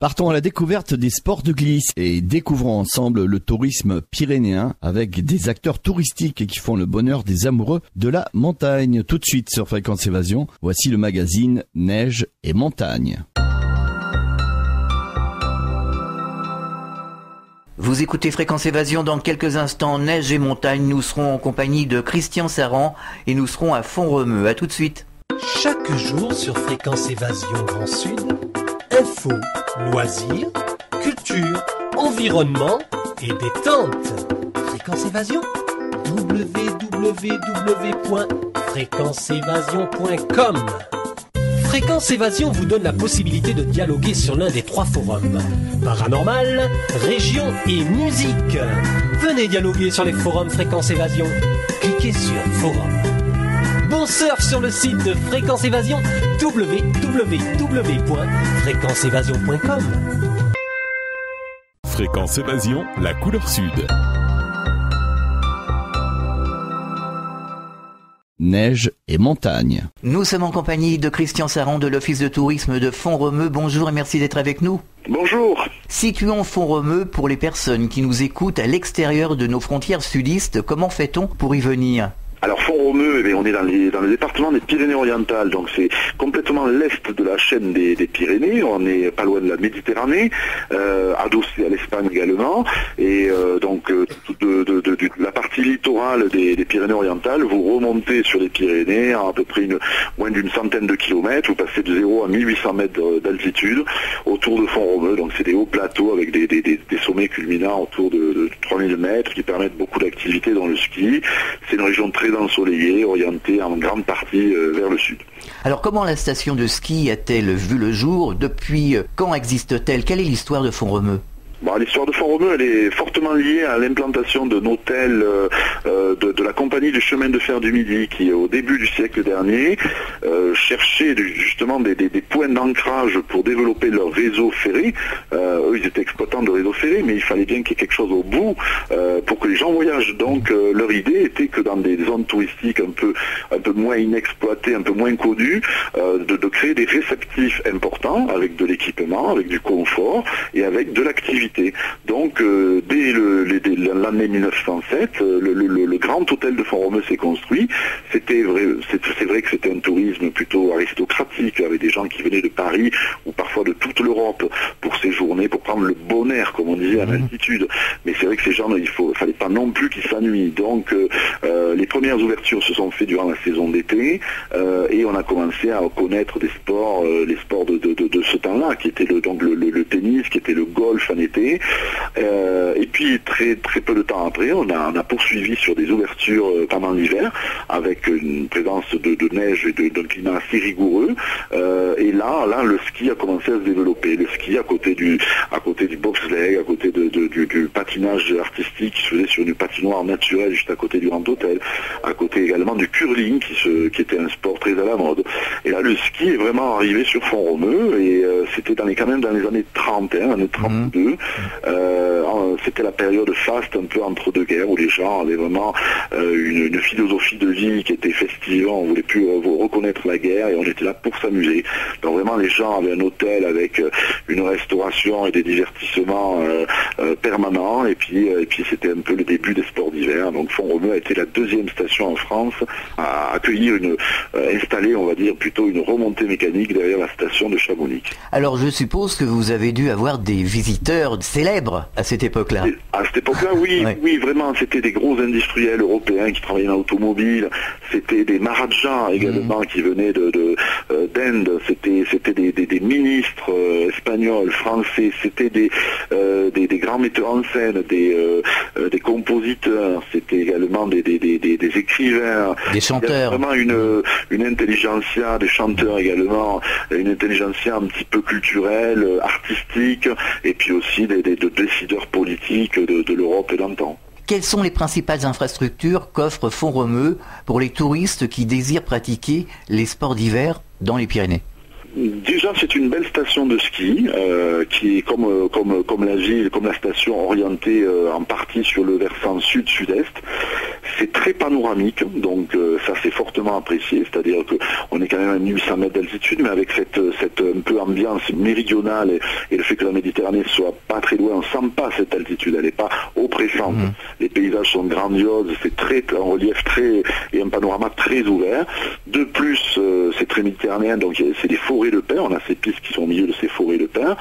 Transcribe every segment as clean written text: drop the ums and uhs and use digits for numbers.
Partons à la découverte des sports de glisse et découvrons ensemble le tourisme pyrénéen avec des acteurs touristiques qui font le bonheur des amoureux de la montagne. Tout de suite sur Fréquence Évasion, voici le magazine Neige et Montagne. Vous écoutez Fréquence Évasion, dans quelques instants, Neige et Montagne. Nous serons en compagnie de Christian Saran et nous serons à Font-Romeu. À tout de suite. Chaque jour sur Fréquence Évasion Grand Sud, info, loisirs, culture, environnement et détente. Fréquence Évasion, www.fréquenceévasion.com. Fréquence Évasion vous donne la possibilité de dialoguer sur l'un des 3 forums: paranormal, région et musique. Venez dialoguer sur les forums Fréquence Évasion. Cliquez sur forum. Bon surf sur le site de Fréquence Évasion, www.fréquenceévasion.com. Fréquence Évasion, la couleur sud. Neige et Montagne. Nous sommes en compagnie de Christian Saran de l'Office de tourisme de Font-Romeu. Bonjour et merci d'être avec nous. Bonjour. Situons Font-Romeu pour les personnes qui nous écoutent à l'extérieur de nos frontières sudistes. Comment fait-on pour y venir ? Alors Font-Romeu, on est dans le département des Pyrénées-Orientales, donc c'est complètement l'est de la chaîne des Pyrénées, on n'est pas loin de la Méditerranée, adossé à l'Espagne également, et de la partie littorale des Pyrénées-Orientales, vous remontez sur les Pyrénées à peu près moins d'une centaine de kilomètres, vous passez de 0 à 1800 mètres d'altitude autour de Font-Romeu, donc c'est des hauts plateaux avec des sommets culminants autour de 3000 mètres qui permettent beaucoup d'activités dans le ski. C'est une région très ensoleillée, orientée en grande partie vers le sud. Alors comment la station de ski a-t-elle vu le jour ? Depuis quand existe-t-elle ? Quelle est l'histoire de Font-Romeu ? L'histoire de Font-Romeu, elle est fortement liée à l'implantation d'un hôtel de la compagnie du chemin de fer du Midi qui, au début du siècle dernier, cherchait justement des points d'ancrage pour développer leur réseau ferré. Eux, ils étaient exploitants de réseau ferré, mais il fallait bien qu'il y ait quelque chose au bout pour que les gens voyagent. Donc, leur idée était que dans des zones touristiques un peu moins inexploitées, un peu moins connues, de créer des réceptifs importants avec de l'équipement, avec du confort et avec de l'activité. Donc, dès l'année 1907, le grand hôtel de Font-Romeu s'est construit. C'est vrai que c'était un tourisme plutôt aristocratique, avec des gens qui venaient de Paris ou parfois de toute l'Europe pour séjourner, pour prendre le bon air, comme on disait à l'altitude. Mais c'est vrai que ces gens, fallait pas non plus qu'ils s'ennuient. Donc, les premières ouvertures se sont faites durant la saison d'été et on a commencé à connaître les sports de ce temps-là, qui était le tennis, qui était le golf en été. Et puis très très peu de temps après, on a poursuivi sur des ouvertures pendant l'hiver avec une présence de neige et d'un climat assez rigoureux. Et là, le ski a commencé à se développer. Le ski à côté du bobsleigh, à côté du patinage artistique qui se faisait sur une patinoire naturelle juste à côté du Grand Hôtel, à côté également du curling qui était un sport très à la mode. Et là, le ski est vraiment arrivé sur Font-Romeu et c'était quand même dans les années 30, années 32. C'était la période faste un peu entre deux guerres où les gens avaient vraiment une philosophie de vie qui était festive, on voulait plus reconnaître la guerre et on était là pour s'amuser. Donc vraiment les gens avaient un hôtel avec une restauration et des divertissements permanents et puis c'était un peu le début des sports d'hiver. Donc Font-Romeu a été la deuxième station en France à accueillir installer, on va dire, plutôt une remontée mécanique derrière la station de Chamonix. Alors je suppose que vous avez dû avoir des visiteurs célèbres à cette époque-là. À cette époque-là, oui, ouais. Oui, vraiment, c'était des gros industriels européens qui travaillaient dans l'automobile, c'était des Maharajas également qui venaient d'Inde, c'était des ministres espagnols, français, c'était des grands metteurs en scène, des compositeurs, c'était également des écrivains, des chanteurs. Vraiment une intelligentsia, des chanteurs également, une intelligentsia un petit peu culturelle, artistique, et puis aussi des décideurs politiques de l'Europe et d'antan. Quelles sont les principales infrastructures qu'offre Font-Romeu pour les touristes qui désirent pratiquer les sports d'hiver dans les Pyrénées ? Déjà, c'est une belle station de ski qui est comme la ville, comme la station orientée en partie sur le versant sud-sud-est. c'est très panoramique, donc ça c'est fortement apprécié, c'est-à-dire que on est quand même à 1800 mètres d'altitude, mais avec cette un peu ambiance méridionale et le fait que la Méditerranée soit pas très loin, on sent pas cette altitude, elle n'est pas oppressante. Les paysages sont grandioses, c'est un relief très et un panorama très ouvert. De plus, c'est très méditerranéen, donc c'est des forêts de pins, on a ces pistes qui sont au milieu de ces forêts de pins.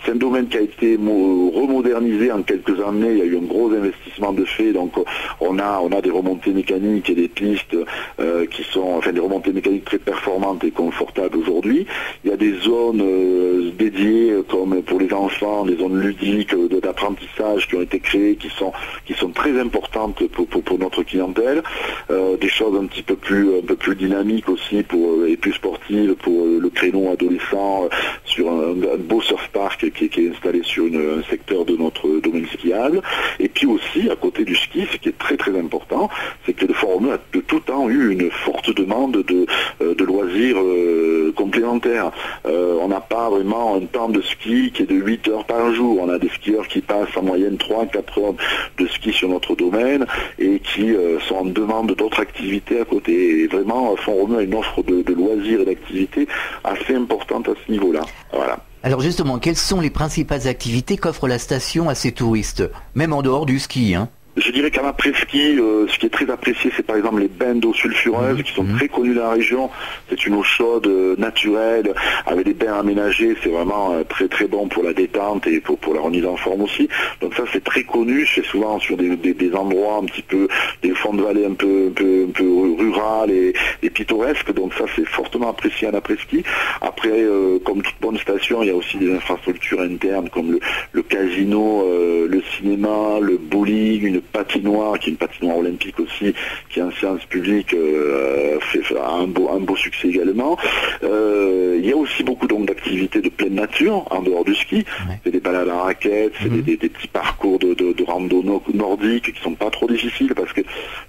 C'est un domaine qui a été remodernisé en quelques années, il y a eu un gros investissement de fait, donc on a des remontées mécaniques et des pistes qui sont, des remontées mécaniques très performantes et confortables aujourd'hui. Il y a des zones dédiées comme pour les enfants, des zones ludiques d'apprentissage qui ont été créées, qui sont très importantes pour notre clientèle. Des choses un peu plus dynamiques aussi et plus sportives pour le créneau adolescent sur un beau surf park qui est installé sur un secteur de notre domaine skiable. Et puis aussi, à côté du ski, ce qui est très très important, c'est que le Font-Romeu a de tout temps eu une forte demande de loisirs complémentaires. On n'a pas vraiment un temps de ski qui est de 8 heures par jour. On a des skieurs qui passent en moyenne 3-4 heures de ski sur notre domaine et qui sont en demande d'autres activités à côté. Et vraiment, Font-Romeu a une offre de loisirs et d'activités assez importante à ce niveau-là. Voilà. Alors justement, quelles sont les principales activités qu'offre la station à ses touristes, même en dehors du ski, hein? Je dirais qu'en après-ski, ce qui est très apprécié, c'est par exemple les bains d'eau sulfureuse qui sont très connus dans la région. C'est une eau chaude, naturelle, avec des bains aménagés. C'est vraiment très très bon pour la détente et pour la remise en forme aussi. Donc ça, c'est très connu. C'est souvent sur des endroits un petit peu, des fonds de vallée un peu rural et pittoresques. Donc ça, c'est fortement apprécié en après-ski. Après, comme toute bonne station, il y a aussi des infrastructures internes comme le casino, le cinéma, le bowling, une patinoire, qui est une patinoire olympique aussi, qui en séance publique a un beau succès également. Il y a aussi beaucoup d'activités de pleine nature, en dehors du ski. C'est des balades à raquettes, c'est des petits parcours de randonnée nordique qui sont pas trop difficiles parce que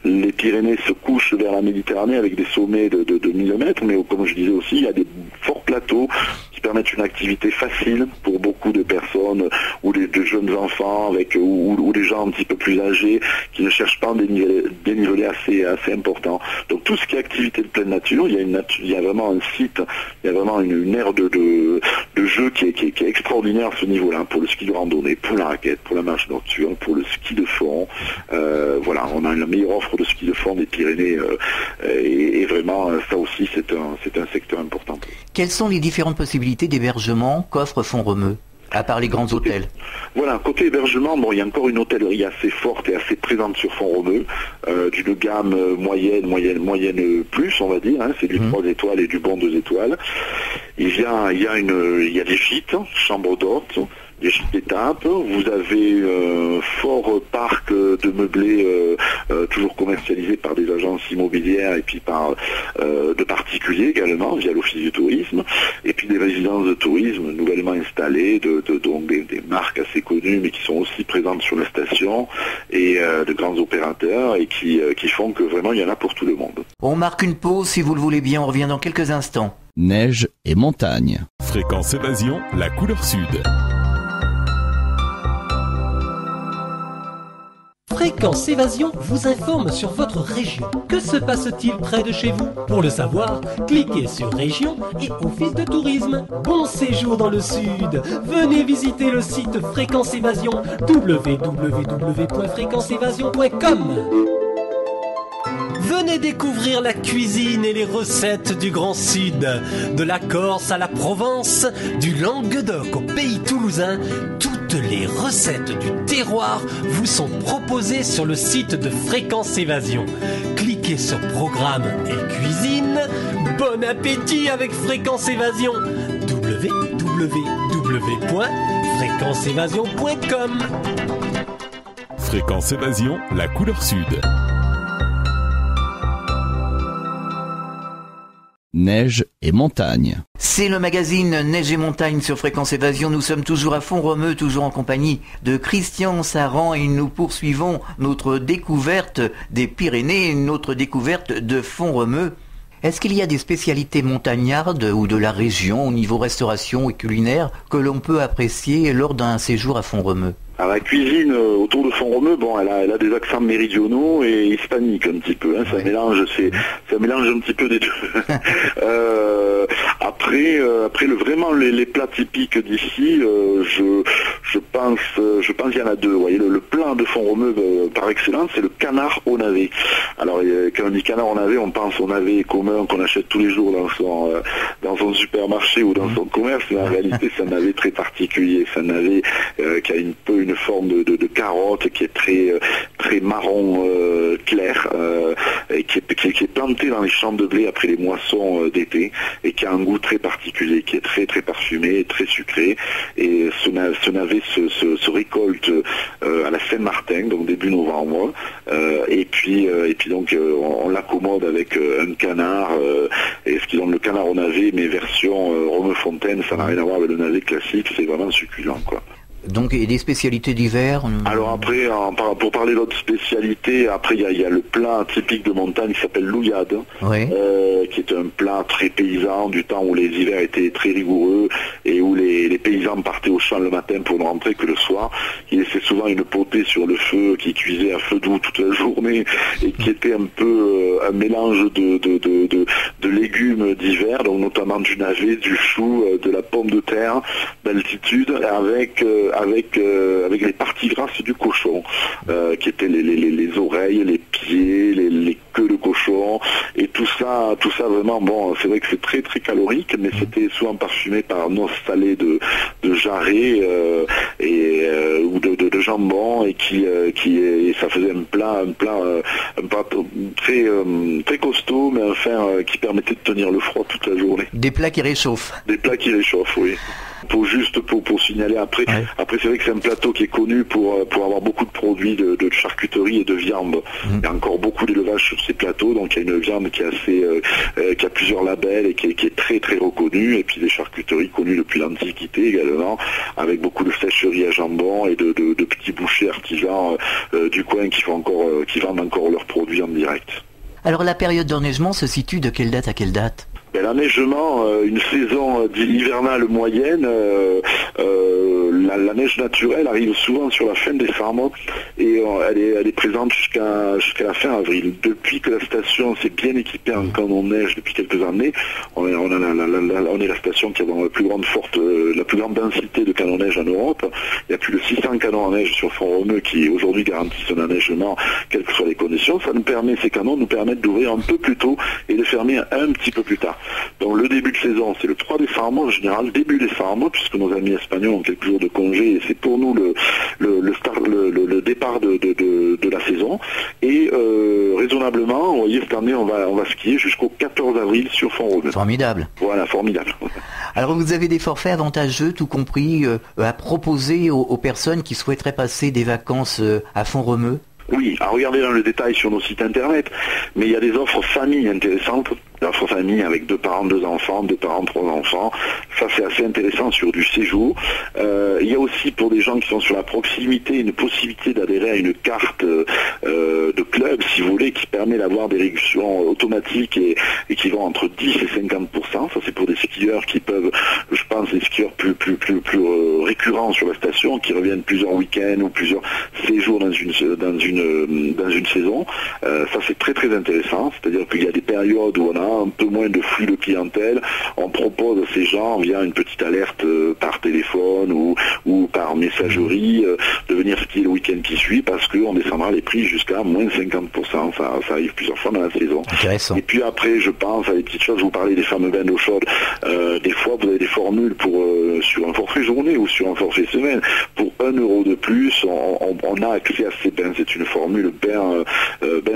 les Pyrénées se couchent vers la Méditerranée avec des sommets de 1000 mètres, mais comme je disais aussi, il y a des forts plateaux qui permettent une activité facile pour beaucoup de personnes ou de jeunes enfants ou des gens un petit peu plus âgés qui ne cherchent pas un dénivelé assez important. Donc tout ce qui est activité de pleine nature, il y a vraiment un site, il y a vraiment une aire de jeu qui est extraordinaire à ce niveau-là, pour le ski de randonnée, pour la raquette, pour la marche nocturne, pour le ski de fond. Voilà, on a la meilleure offre de ski de fond des Pyrénées et vraiment ça aussi c'est un secteur important. Quelles sont les différentes possibilités d'hébergement qu'offre Font-Romeu, à part les grands hôtels? Voilà, côté hébergement, il y a encore une hôtellerie assez forte et assez présente sur Font-Romeu, d'une gamme moyenne plus, on va dire, hein, c'est du 3 étoiles et du bon 2 étoiles. Il y a des gîtes, chambres d'hôtes, des gîtes d'étape. Vous avez un fort parc de meublés toujours commercialisés par des agences immobilières et puis par de particuliers également via l'office du tourisme, et puis des résidences de tourisme nouvellement installées donc des marques assez connues mais qui sont aussi présentes sur la station et de grands opérateurs et qui font que vraiment il y en a pour tout le monde. On marque une pause si vous le voulez bien, on revient dans quelques instants. Neige et montagne. Fréquence Évasion, la couleur sud. Fréquence Évasion vous informe sur votre région. Que se passe-t-il près de chez vous? Pour le savoir, cliquez sur Région et Office de tourisme. Bon séjour dans le sud. Venez visiter le site Fréquence Évasion, www.fréquenceévasion.com. Venez découvrir la cuisine et les recettes du Grand Sud. De la Corse à la Provence, du Languedoc au pays toulousain, toutes les recettes du terroir vous sont proposées sur le site de Fréquence Évasion. Cliquez sur Programme et Cuisine. Bon appétit avec Fréquence Évasion. www.fréquenceévasion.com. Fréquence Évasion, la couleur sud. Neige et montagne. C'est le magazine Neige et montagne sur Fréquence Évasion. Nous sommes toujours à Font-Romeu, toujours en compagnie de Christian Saran et nous poursuivons notre découverte des Pyrénées, notre découverte de Font-Romeu. Est-ce qu'il y a des spécialités montagnardes ou de la région au niveau restauration et culinaire que l'on peut apprécier lors d'un séjour à Font-Romeu? Alors la cuisine autour de Font-Romeu, bon, elle a des accents méridionaux et hispaniques un petit peu. Hein, ça mélange un petit peu des deux. Après vraiment les plats typiques d'ici, je pense qu'il y en a deux. Vous voyez, le plat de Font-Romeu par excellence, c'est le canard au navet. Alors quand on dit canard au navet, on pense au navet commun qu'on achète tous les jours dans son supermarché ou dans son commerce, mais en réalité c'est un navet très particulier. C'est un navet qui a une forme de carotte qui est très marron clair et qui est planté dans les champs de blé après les moissons d'été et qui a un goût très particulier, qui est très très parfumé, très sucré. Et ce navet se récolte à la Saint-Martin, donc début novembre, et puis donc on l'accommode avec un canard, et ce qu'ils ont le canard au navet, mais version Romeu-Fontaine, ça n'a rien à voir avec le navet classique, c'est vraiment succulent, quoi. Donc, et des spécialités d'hiver? Alors après, pour parler d'autres spécialités, après il y a le plat typique de montagne qui s'appelle l'ouillade, oui. Qui est un plat très paysan du temps où les hivers étaient très rigoureux et où les paysans partaient au champ le matin pour ne rentrer que le soir. Il laissait souvent une potée sur le feu qui cuisait à feu doux toute la journée et qui était un peu un mélange de légumes d'hiver, donc notamment du navet, du chou, de la pomme de terre d'altitude, avec les parties grasses du cochon, qui étaient les oreilles, les pieds, les queues de cochon, et tout ça vraiment, bon, c'est vrai que c'est très très calorique, mais c'était souvent parfumé par un os salé de jarret ou de jambon, et ça faisait un plat très costaud, mais enfin qui permettait de tenir le froid toute la journée. Des plats qui réchauffent. Des plats qui réchauffent, oui. Pour signaler après, ouais. Après c'est vrai que c'est un plateau qui est connu pour avoir beaucoup de produits de charcuterie et de viande. Il y a encore beaucoup d'élevage sur ces plateaux, donc il y a une viande qui est qui a plusieurs labels et qui est très très reconnue, et puis des charcuteries connues depuis l'Antiquité également, avec beaucoup de sècheries à jambon et de petits bouchers artisans du coin qui vendent encore leurs produits en direct. Alors la période d'enneigement se situe de quelle date à quelle date? L'enneigement, une saison hivernale moyenne, la neige naturelle arrive souvent sur la fin décembre et elle est présente jusqu'à la fin avril. Depuis que la station s'est bien équipée en canon de neige depuis quelques années, on est la station qui a la plus grande densité de canons de neige en Europe. Il y a plus de 600 canons en neige sur Font-Romeu qui aujourd'hui garantissent un enneigement quelles que soient les conditions. Ces canons nous permettent d'ouvrir un peu plus tôt et de fermer un petit peu plus tard. Donc le début de saison, c'est le 3 décembre, en général début décembre, puisque nos amis espagnols ont quelques jours de congé, et c'est pour nous le départ de la saison. Et raisonnablement, vous voyez, cette année, on va skier jusqu'au 14 avril sur Font-Romeu. Formidable. Voilà, formidable. Alors vous avez des forfaits avantageux, tout compris, à proposer aux personnes qui souhaiteraient passer des vacances à Font-Romeu? Oui, à regarder dans le détail sur nos sites internet, mais il y a des offres familles intéressantes, offres familles avec 2 parents, 2 enfants, 2 parents, 3 enfants, ça c'est assez intéressant sur du séjour. Il y a aussi pour des gens qui sont sur la proximité une possibilité d'adhérer à une carte de club, si vous voulez, qui permet d'avoir des réductions automatiques et qui vont entre 10 et 50%, ça c'est pour des skieurs qui peuvent, je pense, des skieurs plus récurrents sur la station, qui reviennent plusieurs week-ends ou plusieurs séjours dans une saison. Ça c'est très très intéressant, c'est-à-dire qu'il y a des périodes où on a un peu moins de flux de clientèle, on propose à ces gens via une petite alerte par téléphone ou par messagerie de venir skier le week-end qui suit, parce qu'on descendra les prix jusqu'à moins 50%, ça arrive plusieurs fois dans la saison. Intéressant. Et puis après, je pense à des petites choses, je vous parlais des fameux bains d'eau chaude, des fois vous avez des formules sur un forfait journée ou sur un forfait semaine, pour 1 euro de plus, on a accès à ces bains. C'est une formule bain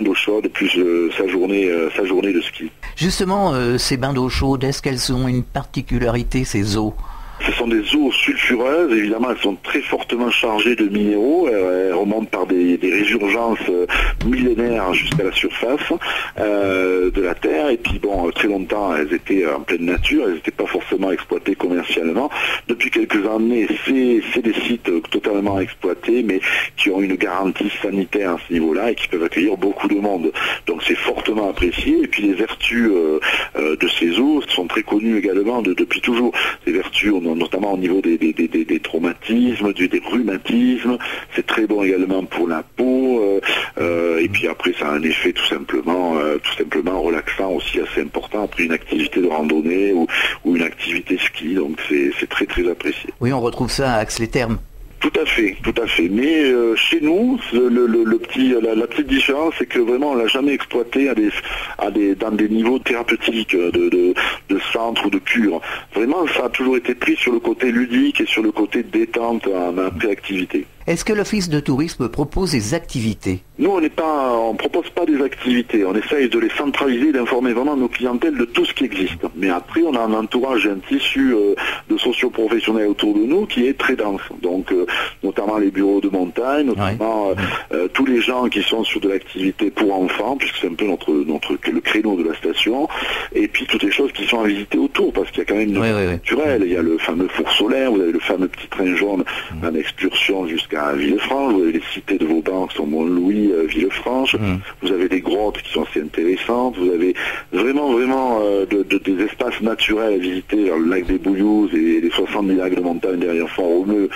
d'eau chaude plus sa journée de ski. Justement, ces bains d'eau chaude, est-ce qu'elles ont une particularité, ces eaux? Ce sont des eaux sulfureuses, évidemment elles sont très fortement chargées de minéraux, elles remontent par des résurgences millénaires jusqu'à la surface de la Terre, et puis bon, très longtemps elles étaient en pleine nature, elles n'étaient pas forcément exploitées commercialement. Depuis quelques années, c'est des sites totalement exploités, mais qui ont une garantie sanitaire à ce niveau-là et qui peuvent accueillir beaucoup de monde. Donc c'est fortement apprécié, et puis les vertus de ces eaux sont très connues également depuis toujours. Les vertus, notamment au niveau des traumatismes, des rhumatismes. C'est très bon également pour la peau. Et puis après, ça a un effet tout simplement relaxant aussi assez important après une activité de randonnée ou une activité ski. Donc c'est très très apprécié. Oui, on retrouve ça à Aix-les-Thermes. Tout à fait. Mais chez nous, la petite différence, c'est que vraiment on l'a jamais exploité dans des niveaux thérapeutiques de centre ou de cure. Vraiment, ça a toujours été pris sur le côté ludique et sur le côté détente en après-activité. Est-ce que l'Office de tourisme propose des activités? Nous, on propose pas des activités. On essaye de les centraliser, d'informer vraiment nos clientèles de tout ce qui existe. Mais après, on a un entourage et un tissu de socio-professionnels autour de nous qui est très dense. Donc, notamment les bureaux de montagne, notamment tous les gens qui sont sur de l'activité pour enfants, puisque c'est un peu le créneau de la station. Et puis, toutes les choses qui sont à visiter autour, parce qu'il y a quand même une naturelle. Il y a le fameux four solaire, vous avez le fameux petit train jaune en excursion jusqu'à Villefranche, vous avez les cités de Vauban qui sont Mont-Louis, Villefranche, vous avez des grottes qui sont assez intéressantes, vous avez vraiment des espaces naturels à visiter, genre le lac des Bouillouzes et les 70 lacs de montagne derrière Font-Romeu,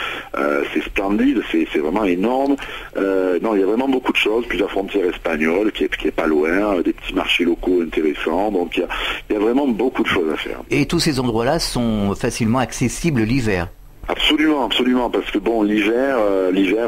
c'est splendide, c'est vraiment énorme. Non, il y a vraiment beaucoup de choses, puis la frontière espagnole qui est pas loin, des petits marchés locaux intéressants, donc il y a vraiment beaucoup de choses à faire. Et tous ces endroits-là sont facilement accessibles l'hiver? Absolument, parce que bon, l'hiver,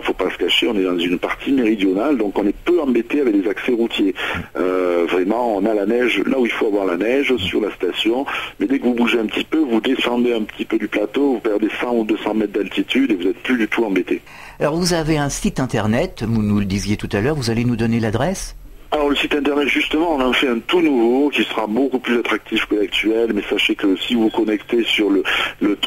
faut pas se cacher, on est dans une partie méridionale, donc on est peu embêté avec les accès routiers. Vraiment, on a la neige là où il faut avoir la neige sur la station, mais dès que vous bougez un petit peu, vous descendez un petit peu du plateau, vous perdez 100 ou 200 mètres d'altitude et vous n'êtes plus du tout embêté. Alors vous avez un site internet, vous nous le disiez tout à l'heure, vous allez nous donner l'adresse? Alors le site internet, justement, on en fait un tout nouveau qui sera beaucoup plus attractif que l'actuel, mais sachez que si vous vous connectez sur le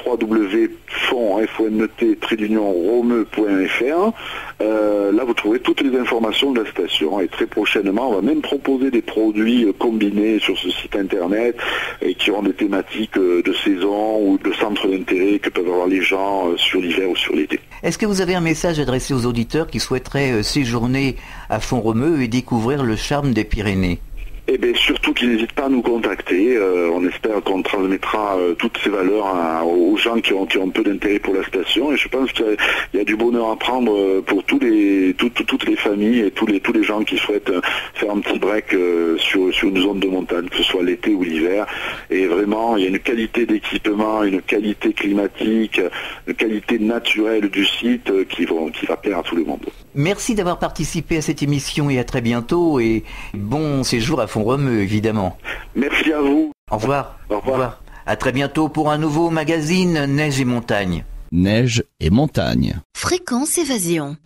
www.font-romeu.fr, là vous trouverez toutes les informations de la station, et très prochainement on va même proposer des produits combinés sur ce site internet et qui auront des thématiques de saison ou de centres d'intérêt que peuvent avoir les gens sur l'hiver ou sur l'été. Est-ce que vous avez un message adressé aux auditeurs qui souhaiteraient séjourner à Font-Romeu et découvrir le charme des Pyrénées? Eh bien, surtout qu'ils n'hésitent pas à nous contacter. On espère qu'on transmettra toutes ces valeurs aux gens qui ont un peu d'intérêt pour la station. Et je pense qu'il y a du bonheur à prendre pour toutes les familles et tous les gens qui souhaitent faire un petit break sur une zone de montagne, que ce soit l'été ou l'hiver. Et vraiment, il y a une qualité d'équipement, une qualité climatique, une qualité naturelle du site qui va plaire à tout le monde. Merci d'avoir participé à cette émission et à très bientôt. Et bon séjour à Font-Romeu, évidemment. Merci à vous. Au revoir. Au revoir. À très bientôt pour un nouveau magazine Neige et Montagne. Neige et Montagne. Fréquence Évasion.